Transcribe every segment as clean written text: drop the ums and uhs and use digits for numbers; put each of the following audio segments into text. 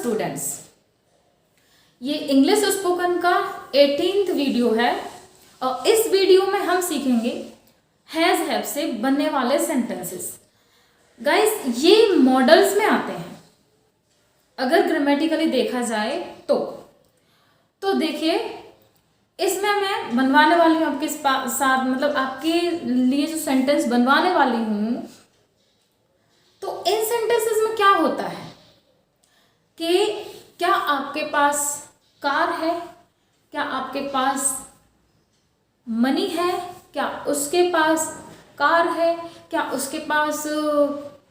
Students, ये English spoken का 18th video है और इस वीडियो में हम सीखेंगे हैज़ हैव से बनने वाले सेंटेंसेस। गाइस, ये मॉडल्स में आते हैं अगर ग्रामेटिकली देखा जाए तो देखिए, इसमें मैं बनवाने वाली हूँ आपके साथ, मतलब आपके लिए जो सेंटेंस बनवाने वाली हूँ, तो इन सेंटेंसेस में क्या होता है कि क्या आपके पास कार है, क्या आपके पास मनी है, क्या उसके पास कार है, क्या उसके पास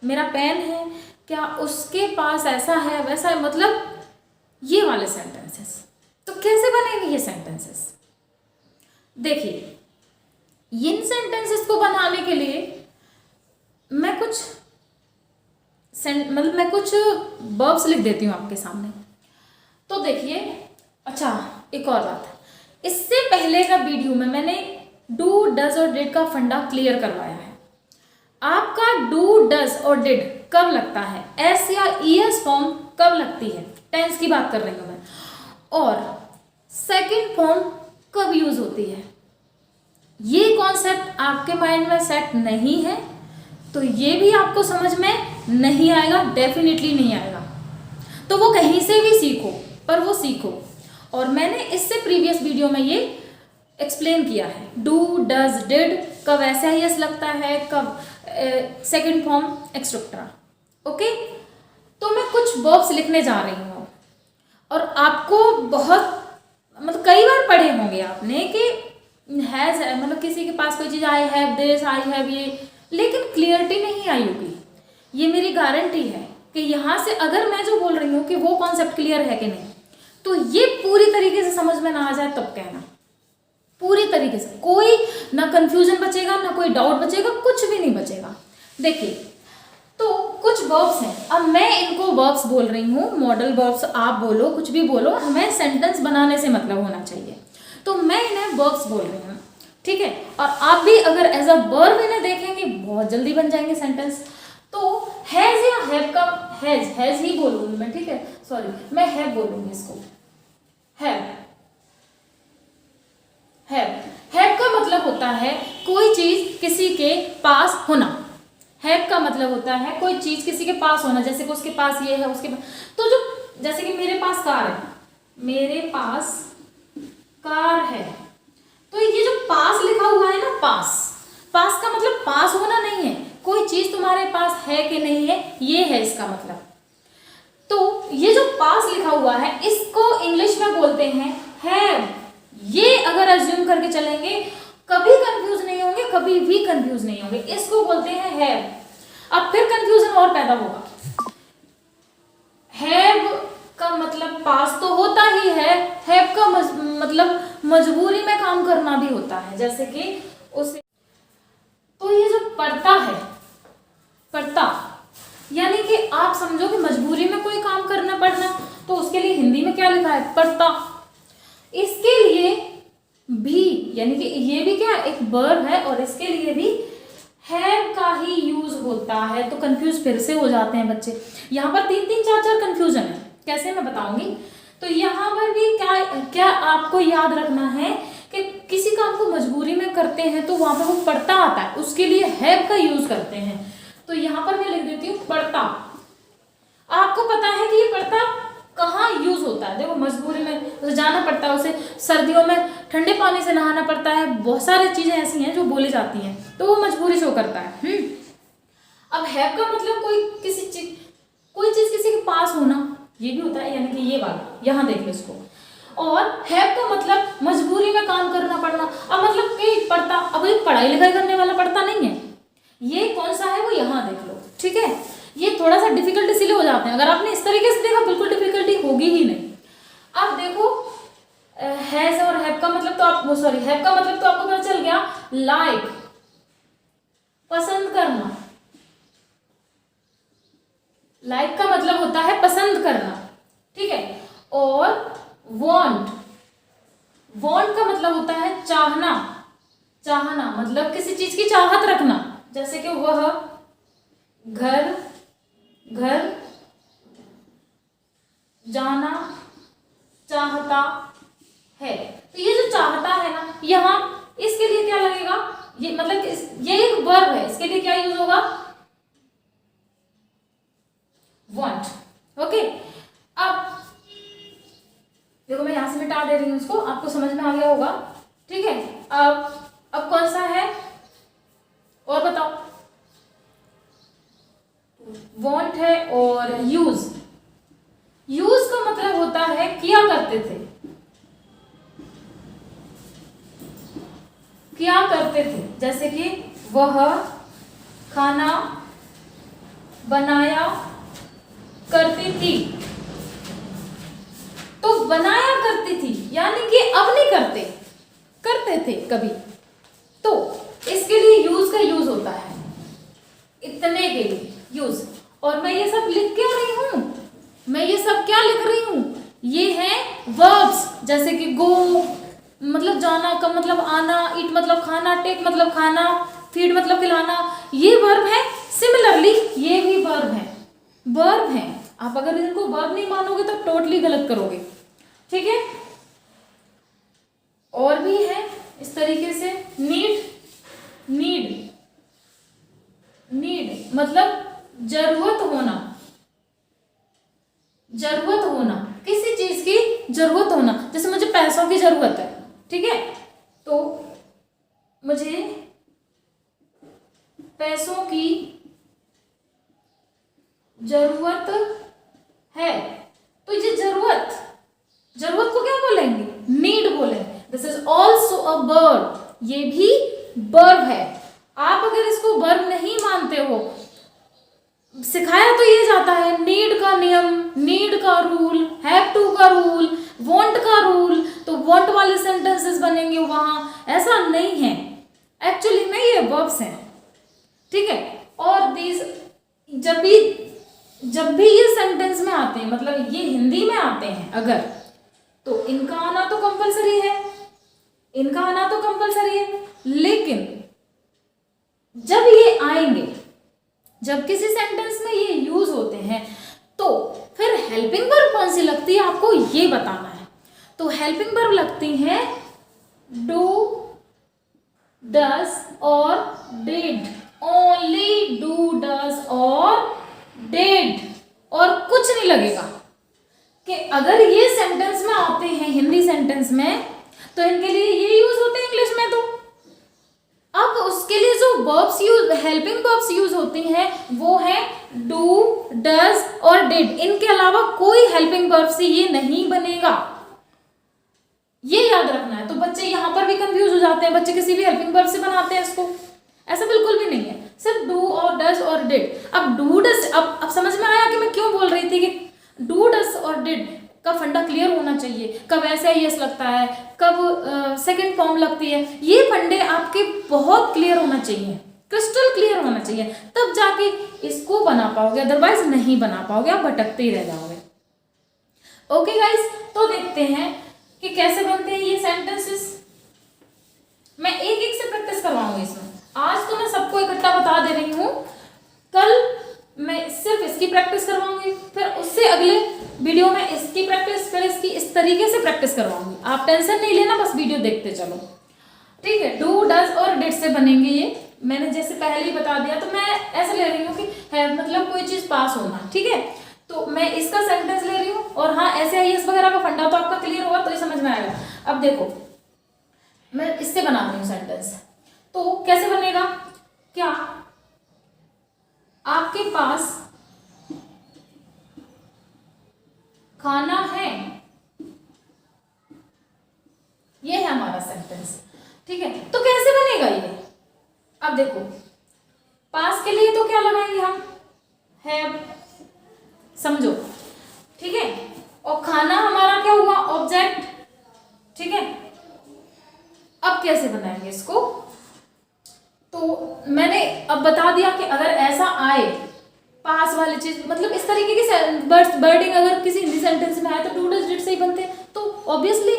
मेरा पेन है, क्या उसके पास ऐसा है वैसा है, मतलब ये वाले सेंटेंसेस। तो कैसे बनेंगे ये सेंटेंसेस? देखिए, इन सेंटेंसेस को बनाने के लिए मैं कुछ वर्ब्स लिख देती हूँ आपके सामने। तो देखिए, अच्छा एक और बात, इससे पहले का वीडियो में मैंने डू, डज और डिड का फंडा क्लियर करवाया है। आपका डू, डज और डिड कब लगता है, एस या ईएस फॉर्म कब लगती है, टेंस की बात कर रही हूँ मैं, और सेकंड फॉर्म कब यूज होती है। ये कॉन्सेप्ट आपके माइंड में सेट नहीं है तो ये भी आपको समझ में नहीं आएगा, डेफिनेटली नहीं आएगा। तो वो कहीं से भी सीखो, पर वो सीखो। और मैंने इससे प्रीवियस वीडियो में ये एक्सप्लेन किया है, डू, डज, डिड कब ऐसा ही एस लगता है, कब सेकंड फॉर्म एक्सेट्रा। ओके, तो मैं कुछ वर्ब्स लिखने जा रही हूँ और आपको बहुत, मतलब कई बार पढ़े होंगे आपने कि हैज, मतलब किसी के पास कोई चीज़, I have this, I have ये, लेकिन क्लियरिटी नहीं आई होगी। ये मेरी गारंटी है कि यहाँ से अगर मैं जो बोल रही हूँ कि वो कॉन्सेप्ट क्लियर है कि नहीं, तो ये पूरी तरीके से समझ में ना आ जाए तब कहना, पूरी तरीके से, कोई ना कंफ्यूजन बचेगा, ना कोई डाउट बचेगा, कुछ भी नहीं बचेगा। देखिए, तो कुछ वर्ब्स हैं, अब मैं इनको वर्ब्स बोल रही हूँ, मॉडल वर्ब्स आप बोलो, कुछ भी बोलो, हमें सेंटेंस बनाने से मतलब होना चाहिए, तो मैं इन्हें वर्ब्स बोल रही हूँ, ठीक है। और आप भी अगर एज अ वर्ब इन्हें देखेंगे, बहुत जल्दी बन जाएंगे सेंटेंस। तो हैज या हैव का, हैज ही बोलूंगी मैं, ठीक है, सॉरी, मैं हैव बोलूंगी इसको। हैव का मतलब होता है कोई चीज किसी के पास होना। हैव का मतलब होता है कोई चीज किसी के पास होना, जैसे कि उसके पास ये है, उसके पास, तो जो, जैसे कि मेरे पास कार है, मेरे पास कार है, तो ये जो पास लिखा हुआ है ना, पास का मतलब पास होना नहीं है, कोई चीज तुम्हारे पास है कि नहीं है, ये है इसका मतलब। तो ये जो पास लिखा हुआ है, इसको इंग्लिश में बोलते हैं हैव। ये अगर अज्यूम करके चलेंगे, कभी कंफ्यूज नहीं होंगे, कभी भी कंफ्यूज नहीं होंगे, इसको बोलते हैं हैव। अब फिर कंफ्यूजन और पैदा होगा। हैव का मतलब पास तो होता ही है, हैव का मतलब मजबूरी में काम करना भी होता है, जैसे कि उसे, तो ये जो पढ़ता है, पढ़ता यानी कि आप समझो कि मजबूरी में कोई काम करना पड़ना, तो उसके लिए हिंदी में क्या लिखा है, पढ़ता। इसके लिए भी, यानी कि ये भी क्या एक वर्ब है और इसके लिए भी हैव का ही यूज होता है। तो कंफ्यूज फिर से हो जाते हैं बच्चे, यहाँ पर 3-4 कंफ्यूजन है, कैसे मैं बताऊंगी। तो यहाँ पर भी क्या आपको याद रखना है कि किसी काम को मजबूरी में करते हैं तो वहां पर वो पढ़ता आता है, उसके लिए हैव का यूज करते हैं। तो यहाँ पर मैं लिख देती हूँ पढ़ता। आपको पता है कि ये पढ़ता कहाँ यूज होता है, देखो मजबूरी में उसे जाना पड़ता है, उसे सर्दियों में ठंडे पानी से नहाना पड़ता है, बहुत सारी चीजें ऐसी हैं जो बोली जाती हैं, तो वो मजबूरी शो करता है। अब हैव का मतलब कोई चीज किसी के पास होना, ये भी होता है, यानी कि ये वाला, यहाँ देख लो इसको। और हैव का मतलब मजबूरी में काम करना पड़ना। अब मतलब कि पढ़ता, अब एक पढ़ाई लिखाई करने वाला पढ़ता नहीं है, ये कौन सा है वो यहाँ देख लो, ठीक है। ये थोड़ा सा डिफिकल्ट इसीलिए हो जाते हैं, अगर आपने इस तरीके से देखा बिल्कुल डिफिकल्टी होगी ही नहीं। अब देखो, हैज और हैव का मतलब तो आप, सॉरी, हैव का मतलब तो आपको पता चल गया, लाइक, पसंद करना। लाइक का मतलब होता है पसंद करना, ठीक है। और वांट का मतलब होता है चाहना, मतलब किसी चीज की चाहत रखना, जैसे कि वह घर जाना चाहता है। तो ये जो चाहता है ना, यहाँ इसके लिए क्या लगेगा, ये मतलब ये एक वर्ब है, इसके लिए क्या यूज होगा, want। ओके, अब देखो मैं यहां से मिटा दे रही हूं इसको, आपको समझ में आ गया होगा। ठीक है, अब कौन सा है और बताओ, want है और यूज। यूज का मतलब होता है किया करते थे, क्या करते थे, जैसे कि वह खाना बनाया करती थी। तो बनाया करती थी यानी कि अब नहीं करते, करते थे कभी, तो इसके लिए यूज का यूज होता है, इतने के लिए यूज। और मैं ये सब लिख क्यों रही हूं, मैं ये सब क्या लिख रही हूं, ये है वर्ब्स, जैसे कि गो मतलब जाना, कम मतलब आना, ईट मतलब खाना, टेक मतलब खाना, फीड मतलब खिलाना, ये वर्ब है। सिमिलरली ये भी वर्ब है, वर्ब है। आप अगर इनको वर्ब नहीं मानोगे तो टोटली गलत करोगे। ठीक है, और भी है इस तरीके से, नीड, नीड, नीड मतलब जरूरत होना, जरूरत होना, किसी चीज की जरूरत होना। जैसे मुझे पैसों की जरूरत है, ठीक है, तो मुझे पैसों की जरूरत है, तो ये जरूरत, जरूरत को क्या बोलेंगे, नीड बोलेंगे। This is also a verb, ये भी वर्ब है। आप अगर इसको वर्ब नहीं मानते हो, सिखाया तो ये जाता है नीड का नियम, नीड का रूल, हैव टू का रूल, वांट का रूल, तो वांट वाले सेंटेंसेस बनेंगे वहां, ऐसा नहीं है। एक्चुअली में ये वर्ब्स हैं। ठीक है, और दीज जब भी ये सेंटेंस में आते हैं, मतलब ये हिंदी में आते हैं अगर, तो इनका आना तो कंपलसरी है, इनका आना तो कंपलसरी है। लेकिन जब ये आएंगे, जब किसी सेंटेंस में ये यूज होते हैं, तो फिर हेल्पिंग वर्ब कौन सी लगती है आपको ये बताना है। तो हेल्पिंग वर्ब लगती हैं डू, डज और डिड, ओनली डू, डज और डिड, और कुछ नहीं लगेगा। कि अगर ये सेंटेंस में आते हैं हिंदी सेंटेंस में, तो इनके लिए ये यूज होते हैं इंग्लिश में। तो अब उसके लिए जो verbs use, helping verbs use होती हैं, वो है डू, डज और डिड। इनके अलावा कोई हेल्पिंग वर्ब से ये नहीं बनेगा, ये याद रखना है। तो बच्चे यहां पर भी कंफ्यूज हो जाते हैं, बच्चे किसी भी हेल्पिंग वर्ब से बनाते हैं इसको, ऐसा बिल्कुल भी नहीं है, सिर्फ डू और डज और डिड। अब डू डज, अब समझ में आया कि मैं क्यों बोल रही थी कि डू, डज और डिड का फंडा क्लियर होना चाहिए, कब ऐसा यस लगता है, कब सेकंड फॉर्म लगती है, ये फंडे आपके बहुत क्लियर होना चाहिए, क्रिस्टल क्लियर होना चाहिए, तब जाके इसको बना पाओगे, अदरवाइज नहीं बना पाओगे, आप भटकते ही रह जाओगे। ओके गाइस, तो देखते हैं कि कैसे बनते हैं ये सेंटेंसेस। मैं एक एक से प्रैक्टिस करवाऊंगी इसमें। आज तो मैं सबको इकट्ठा बता दे रही हूँ, कल मैं सिर्फ इसकी प्रैक्टिस करवाऊंगी, फिर उससे अगले वीडियो में इसकी प्रैक्टिस, फिर इसकी इस तरीके से प्रैक्टिस करवाऊंगी। आप टेंशन नहीं लेना, बस वीडियो देखते चलो। ठीक है, डू, डज और डिड से बनेंगे ये, मैंने जैसे पहले ही बता दिया। तो मैं ऐसे ले रही हूँ कि है मतलब कोई चीज पास होना, ठीक है, तो मैं इसका सेंटेंस ले रही हूँ। और हाँ, ऐसे आईएएस वगैरह का फंडा तो आपका क्लियर होगा, तो ये समझ में आएगा। अब देखो मैं इससे बना रही हूँ सेंटेंस, तो कैसे बनेगा, क्या आपके पास खाना है, ये है हमारा सेंटेंस। ठीक है, तो कैसे बनेगा ये, अब देखो पास के लिए तो क्या लगाएंगे हम, हैव, समझो, ठीक है, और खाना हमारा क्या हुआ, ऑब्जेक्ट। ठीक है, अब कैसे बनाएंगे इसको, तो मैंने अब बता दिया कि अगर ऐसा आए पास वाली चीज, मतलब इस तरीके की वर्डिंग अगर किसी हिंदी सेंटेंस में आए, तो डू, डज, डिड से ही बनते हैं। तो ऑब्वियसली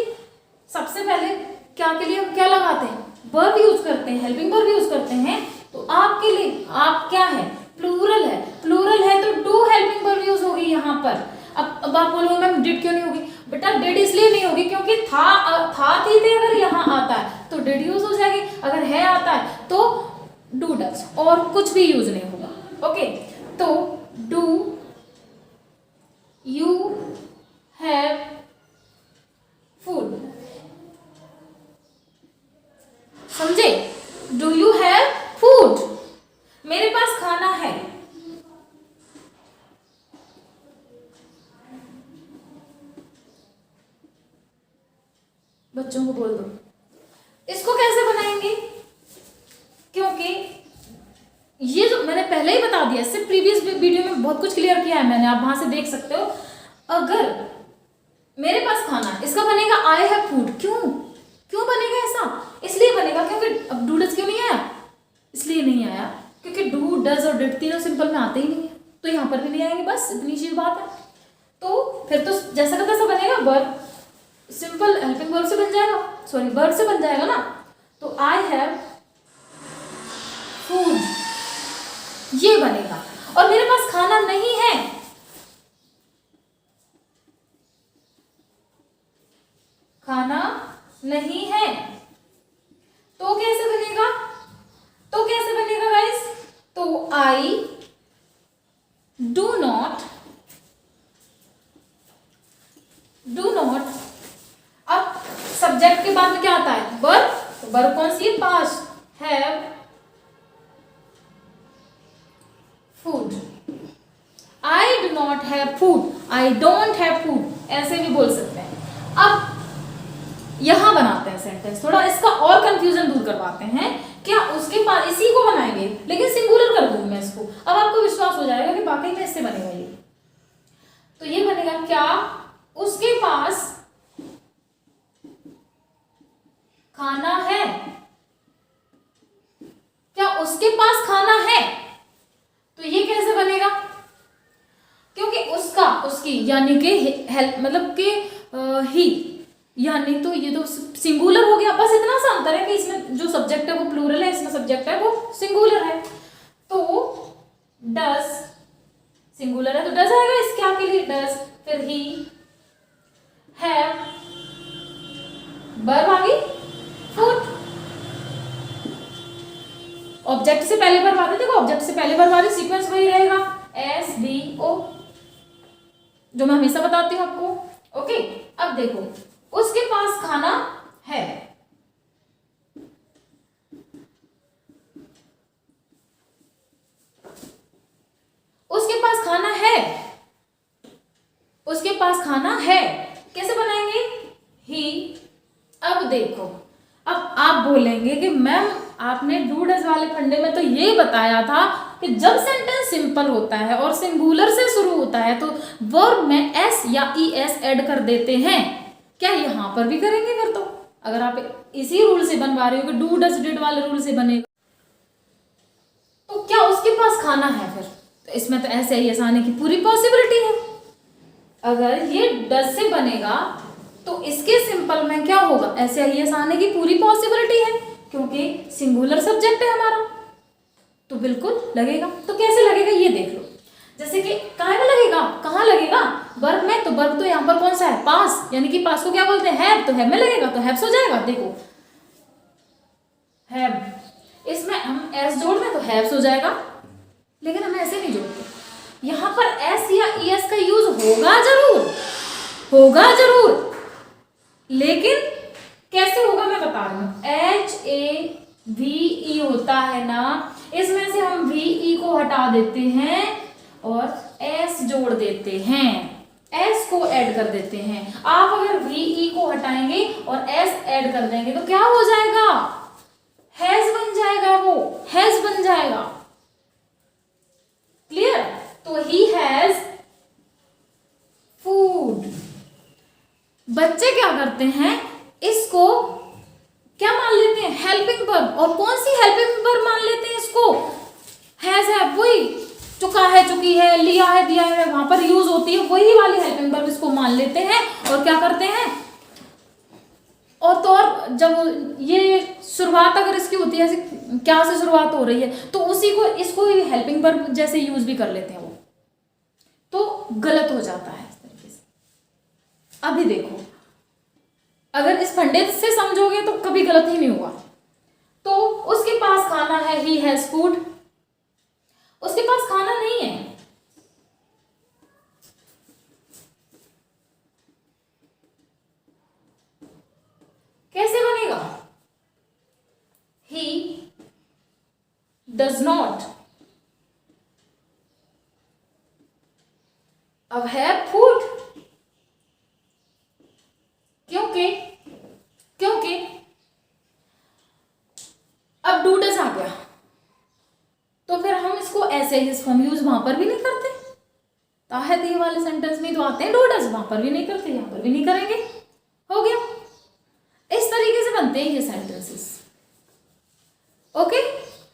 सबसे पहले क्या के लिए हम क्या लगाते हैं, वर्ब यूज करते हैं, हेल्पिंग वर्ब यूज करते हैं। तो आपके लिए, आप क्या है, प्लूरल है, प्लूरल है तो डू हेल्पिंग वर्ब यूज होगी यहाँ पर। अब अब आप बोलोगे मैम डिड क्यों नहीं होगी? बेटा डिड इसलिए नहीं होगी क्योंकि था थी थे अगर यहाँ आता है तो डिड यूज हो जाएगी, अगर है आता है तो डू डज, और कुछ भी यूज नहीं होगा। ओके, तो डू यू हैव फूड, समझे? डू यू हैव फूड, मेरे पास खाना है। बच्चों को बोल दो। इसको कैसे बनाएंगे? क्योंकि ये जो मैंने पहले ही बता दिया, इससे प्रीवियस वीडियो में बहुत कुछ क्लियर किया है मैंने, आप वहां से देख सकते हो। अगर मेरे पास खाना है, इसका बनेगा आई हैव फूड। क्यों क्यों बनेगा ऐसा? इसलिए बनेगा क्योंकि अब डू डज क्यों नहीं आया? इसलिए नहीं आया क्योंकि डू डज और डिड तीनों सिंपल में आते ही नहीं है, तो यहाँ पर भी नहीं आएंगे, बस इतनी सी बात है। तो फिर तो जैसा का तैसा बनेगा, वर्ब सिंपल हेल्पिंग वर्ब से बन जाएगा, सॉरी वर्ब से बन जाएगा ना। तो आई हैव फूड ये बनेगा, और मेरे पास खाना नहीं है, खाना नहीं है, तो कैसे बनेगा? तो कैसे बनेगा गाइस? तो आई डू नॉट अब सब्जेक्ट के बाद में क्या आता है? वर्ब। तो वर्ब कौन सी है? Past. Have food, I do not have food, I don't have food, ऐसे भी बोल सकते हैं। अब यहां बनाते हैं सेंटेंस, थोड़ा इसका और कंफ्यूजन दूर करवाते हैं। क्या उसके पास, इसी को बनाएंगे लेकिन सिंगुलर कर दूंगी मैं इसको, अब आपको विश्वास हो जाएगा कि वाकई में इससे बनेगा ये। तो ये बनेगा क्या? उसके पास खाना है। क्या उसके पास खाना है? तो ये कैसे बनेगा? क्योंकि उसका, उसकी यानी कि हेल्प मतलब कि ही, यानी तो ये तो सिंगुलर हो गया, बस इतना सा अंतर है कि इसमें जो सब्जेक्ट है वो प्लूरल है, इसमें सब्जेक्ट है वो सिंगुलर है। तो डज सिंगुलर है तो डज आएगा इसके आगे लिए, डज, फिर ही, हैव, वर्ब आ गई, फूड। ऑब्जेक्ट से पहले वर्ब आते, देखो ऑब्जेक्ट से पहले वर्ब आ रही, सीक्वेंस वही रहेगा, एस बी ओ, जो मैं हमेशा बताती हूँ आपको। ओके, अब देखो उसके पास खाना है, उसके पास खाना है, उसके पास खाना है, कैसे बनाएंगे? ही। अब देखो, अब आप बोलेंगे कि मैम आपने डू डज वाले फंडे में तो ये बताया था कि जब सेंटेंस सिंपल होता है और सिंगुलर से शुरू होता है तो वर्ब में एस या ई एस ऐड कर देते हैं। क्या यहां पर भी करेंगे? फिर तो अगर आप इसी रूल से बनवा रहे हो कि डू डज डिड वाले रूल से बनेगा, तो क्या उसके पास खाना है? फिर तो इसमें तो ऐसे ही आने की पूरी पॉसिबिलिटी है। अगर ये डज से बनेगा तो इसके सिंपल में क्या होगा? ऐसे ही आने की पूरी पॉसिबिलिटी है क्योंकि सिंगुलर सब्जेक्ट है हमारा, तो बिल्कुल लगेगा। तो कैसे लगेगा ये देख लो, जैसे कि कहाँ में लगेगा, कहाँ लगेगा? वर्ब में। तो वर्ब तो यहाँ पर कौन सा है? पास, यानी कि पास को क्या बोलते हैं? हैव। तो हैव में लगेगा तो हैव्स हो जाएगा। देखो हैव, इसमें हम एस जोड़ दें तो हैव्स हो जाएगा, लेकिन हम ऐसे नहीं जोड़ते। यहाँ पर एस या ई एस का यूज होगा जरूर, लेकिन कैसे होगा मैं बता रही हूँ। एच ए वी ई होता है ना, इसमें से हम वी ई को हटा देते हैं और एस जोड़ देते हैं, एस को ऐड कर देते हैं। आप अगर वी ई को हटाएंगे और एस ऐड कर देंगे तो क्या हो जाएगा? हैज बन जाएगा, वो हैज बन जाएगा। क्लियर? तो ही हैज फूड। बच्चे क्या करते हैं, इसको क्या मान लेते हैं? Helping verb. और कौन सी हेल्पिंग वर्ब मान लेते हैं इसको? हैज है, वही चुका है, चुकी है, लिया है, दिया है, वहां पर यूज होती है वही वाली हेल्पिंग वर्ब इसको मान लेते हैं। और क्या करते हैं, और तो और जब ये शुरुआत अगर इसकी होती है, ऐसे क्या से शुरुआत हो रही है, तो उसी को इसको हेल्पिंग वर्ब जैसे यूज भी कर लेते हैं वो, तो गलत हो जाता है इस तरीके से। इस फंडे से समझोगे तो कभी गलत ही नहीं हुआ। तो उसके पास खाना है, ही हैज फूड। उसके पास खाना नहीं है, कैसे बनेगा? ही डज नॉट अब हैव फूड। क्योंकि अब डू डज आ गया, तो फिर हम इसको ऐसे ही फॉर्म यूज वहां पर भी नहीं करते। ताहत ये वाले सेंटेंस में तो आते हैं डू डज, वहां पर भी नहीं करते, यहां पर भी नहीं करेंगे। हो गया। इस तरीके से बनते हैं ये सेंटेंसेस। ओके,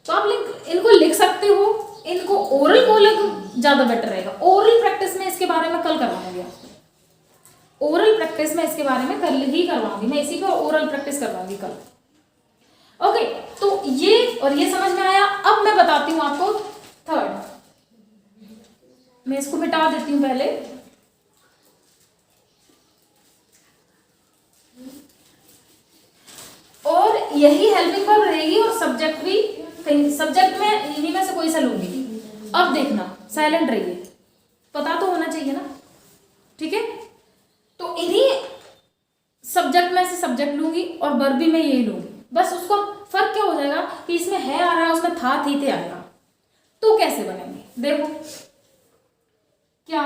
तो आप इनको लिख सकते हो, इनको ओरल बोले तो ज्यादा बेटर रहेगा। ओरल प्रैक्टिस में इसके बारे में कल करवाऊंगी आपको। ओरल प्रैक्टिस में इसके बारे में कल ही करवाऊंगी, मैं इसी पर ओरल प्रैक्टिस करवाऊंगी कल। ओके, तो ये और ये समझ में आया। अब मैं बताती हूं आपको थर्ड। मैं इसको मिटा देती हूं पहले। और यही हेल्पिंग वर्ब रहेगी और सब्जेक्ट भी कहीं, सब्जेक्ट में इन्हीं में से कोई सा लूंगी। अब देखना, साइलेंट रहिए, पता तो होना चाहिए ना, ठीक है? तो इन्हीं सब्जेक्ट में से सब्जेक्ट लूंगी और वर्ब भी मैं यही लूंगी। बस उसको फर्क क्या हो जाएगा कि इसमें है आ रहा है, उसमें था थी थे आएगा। तो कैसे बनेंगे देखो, क्या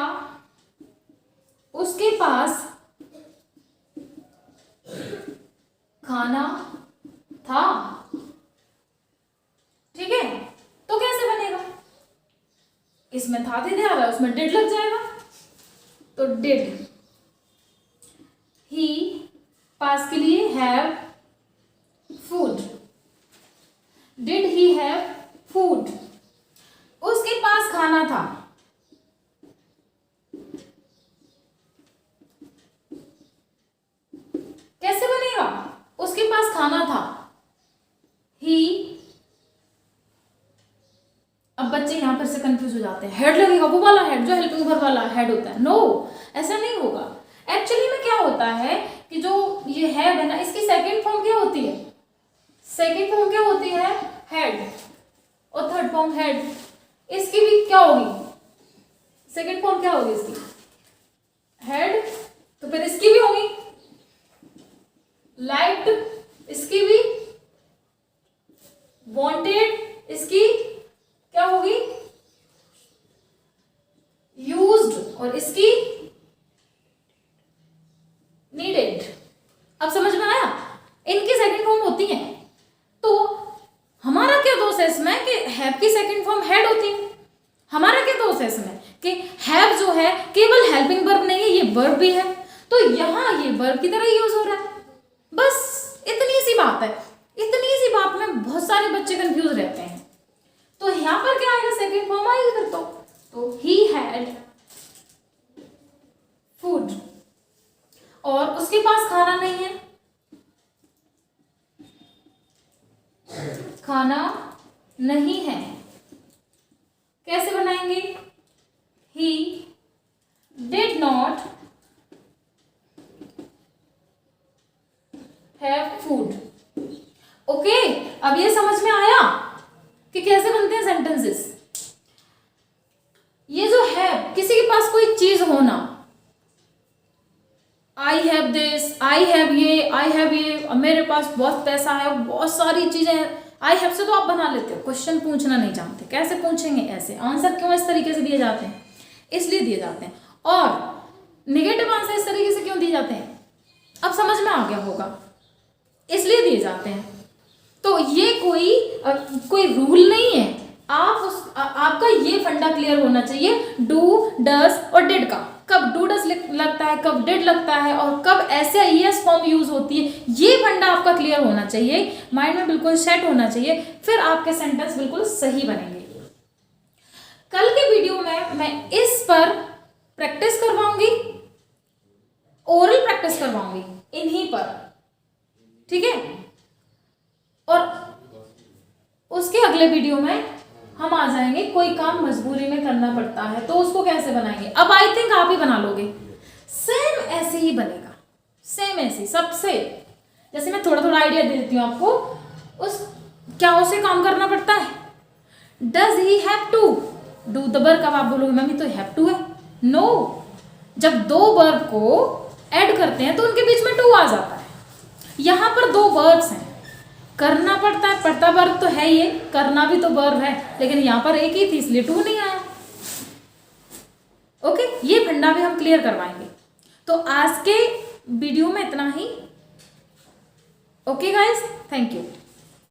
उसके पास खाना था, ठीक है? तो कैसे बनेगा? इसमें था थे आ रहा है, उसमें डिड लग जाएगा, तो डिड ही पास के लिए have food. Did he have food? उसके पास खाना था। कैसे बनेगा? उसके पास खाना था, ही। अब बच्चे यहां पर से कंफ्यूज हो जाते हैं, हेड लगेगा, वो वाला हेड जो हेल्पिंग वर्ब वाला हेड होता है। नो, ऐसा नहीं होगा। एक्चुअली में क्या होता है कि जो ये हैव है ना, इसकी सेकंड फॉर्म क्या होती है? सेकंड फॉर्म क्या होती है? हेड। और थर्ड फॉर्म हेड। इसकी भी क्या होगी? सेकंड फॉर्म क्या होगी इसकी? हेड। तो फिर इसकी भी होगी लाइक्ड, इसकी भी वांटेड, इसकी क्या होगी? यूज्ड, और इसकी नीडेड। अब समझ में आया? इनकी सेकंड फॉर्म होती है। तो हमारा क्या दोष है इसमें कि हैव की सेकंड फॉर्म हेड होती है। हमारा क्या दोष है इसमें कि हैव जो है केवल हेल्पिंग वर्ब नहीं है, ये वर्ब भी है, तो यहां ये वर्ब की तरह यूज हो रहा है। बस इतनी सी बात है। इतनी सी बात में बहुत सारे बच्चे कंफ्यूज रहते हैं। तो यहां पर क्या आएगा? सेकंड फॉर्म आएगी फिर तो ही हैड फूड, और उसके पास खाना नहीं है। खाना नहीं है, कैसे बनाएंगे? He did not have food. Okay, अब ये समझ में आया कि कैसे बनते हैं सेंटेंसेस। ये जो है, किसी के पास कोई चीज होना, आई हैव दिस, आई हैव ये, आई हैव ये, मेरे पास बहुत पैसा है, बहुत सारी चीजें। आई हैव से तो आप बना लेते हो, क्वेश्चन पूछना नहीं जानते, कैसे पूछेंगे? ऐसे। आंसर क्यों इस तरीके से दिए जाते हैं? इसलिए दिए जाते हैं। और निगेटिव आंसर इस तरीके से क्यों दिए जाते हैं? अब समझ में आ गया होगा, इसलिए दिए जाते हैं। तो ये कोई रूल नहीं है। आपका ये फंडा क्लियर होना चाहिए डू, डज और डिड का। कब डू डज लगता है, कब डिड लगता है, और कब ऐसे यस फॉर्म यूज होती है, ये फंडा आपका क्लियर होना चाहिए, माइंड में बिल्कुल सेट होना चाहिए। फिर आपके सेंटेंस बिल्कुल सही बनेंगे। कल के वीडियो में मैं इस पर प्रैक्टिस करवाऊंगी, ओरल प्रैक्टिस करवाऊंगी इन्हीं पर, ठीक है? और उसके अगले वीडियो में हम आ जाएंगे, कोई काम मजबूरी में करना पड़ता है तो उसको कैसे बनाएंगे। अब आई थिंक आप ही बना लोगे, सेम ऐसे ही बनेगा, सेम ऐसे सबसे। जैसे मैं थोड़ा थोड़ा आइडिया दे देती हूँ आपको, उस क्या उसे काम करना पड़ता है, does he have to, do the verb. अब आप बोलोगे मम्मी तो हैव टू है, नो, जब दो वर्ब को ऐड करते हैं तो उनके बीच में टू आ जाता है। यहाँ पर दो वर्ब्स हैं, करना पड़ता है, पड़ता वर्ब तो है, ये करना भी तो वर्ब है, लेकिन यहाँ पर एक ही थी इसलिए टू नहीं आया। ओके, ये फंडा भी हम क्लियर करवाएंगे। तो आज के वीडियो में इतना ही। Okay guys, thank you.